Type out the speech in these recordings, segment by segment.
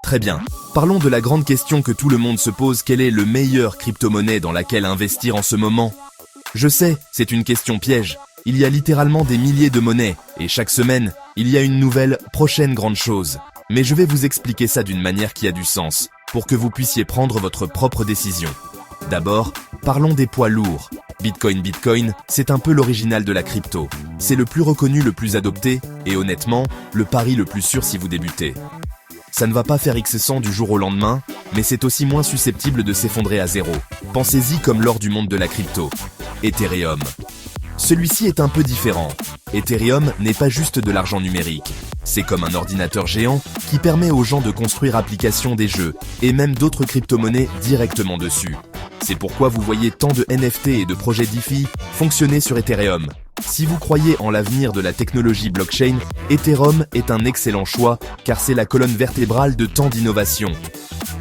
Très bien. Parlons de la grande question que tout le monde se pose, quelle est le meilleur crypto-monnaie dans laquelle investir en ce moment? Je sais, c'est une question piège. Il y a littéralement des milliers de monnaies, et chaque semaine, il y a une nouvelle, prochaine grande chose. Mais je vais vous expliquer ça d'une manière qui a du sens, pour que vous puissiez prendre votre propre décision. D'abord, parlons des poids lourds. Bitcoin, c'est un peu l'original de la crypto. C'est le plus reconnu, le plus adopté, et honnêtement, le pari le plus sûr si vous débutez. Ça ne va pas faire X100 du jour au lendemain, mais c'est aussi moins susceptible de s'effondrer à zéro. Pensez-y comme l'or du monde de la crypto. Ethereum. Celui-ci est un peu différent. Ethereum n'est pas juste de l'argent numérique. C'est comme un ordinateur géant qui permet aux gens de construire applications des jeux et même d'autres crypto-monnaies directement dessus. C'est pourquoi vous voyez tant de NFT et de projets DeFi fonctionner sur Ethereum. Si vous croyez en l'avenir de la technologie blockchain, Ethereum est un excellent choix car c'est la colonne vertébrale de tant d'innovations.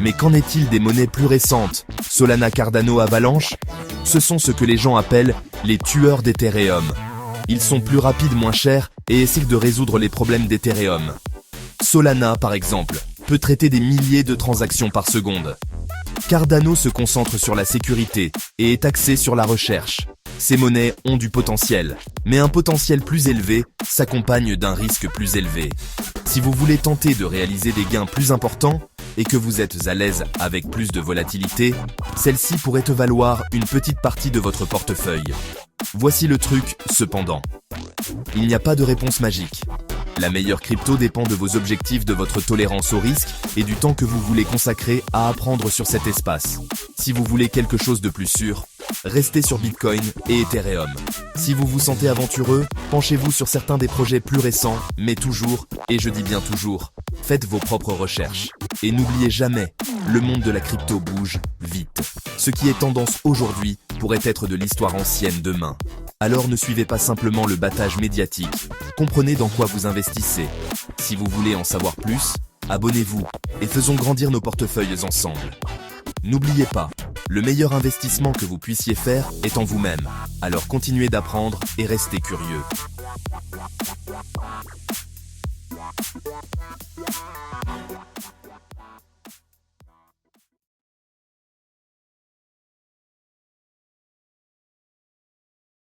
Mais qu'en est-il des monnaies plus récentes? Solana, Cardano, Avalanche? Ce sont ce que les gens appellent les tueurs d'Ethereum. Ils sont plus rapides, moins chers et essaient de résoudre les problèmes d'Ethereum. Solana, par exemple, peut traiter des milliers de transactions par seconde. Cardano se concentre sur la sécurité et est axé sur la recherche. Ces monnaies ont du potentiel, mais un potentiel plus élevé s'accompagne d'un risque plus élevé. Si vous voulez tenter de réaliser des gains plus importants et que vous êtes à l'aise avec plus de volatilité, celle-ci pourrait te valoir une petite partie de votre portefeuille. Voici le truc, cependant. Il n'y a pas de réponse magique. La meilleure crypto dépend de vos objectifs, de votre tolérance au risque et du temps que vous voulez consacrer à apprendre sur cet espace. Si vous voulez quelque chose de plus sûr, restez sur Bitcoin et Ethereum. Si vous vous sentez aventureux, penchez-vous sur certains des projets plus récents, mais toujours, et je dis bien toujours, faites vos propres recherches. Et n'oubliez jamais, le monde de la crypto bouge vite. Ce qui est tendance aujourd'hui pourrait être de l'histoire ancienne demain. Alors ne suivez pas simplement le battage médiatique, comprenez dans quoi vous investissez. Si vous voulez en savoir plus, abonnez-vous et faisons grandir nos portefeuilles ensemble. N'oubliez pas, le meilleur investissement que vous puissiez faire est en vous-même. Alors continuez d'apprendre et restez curieux.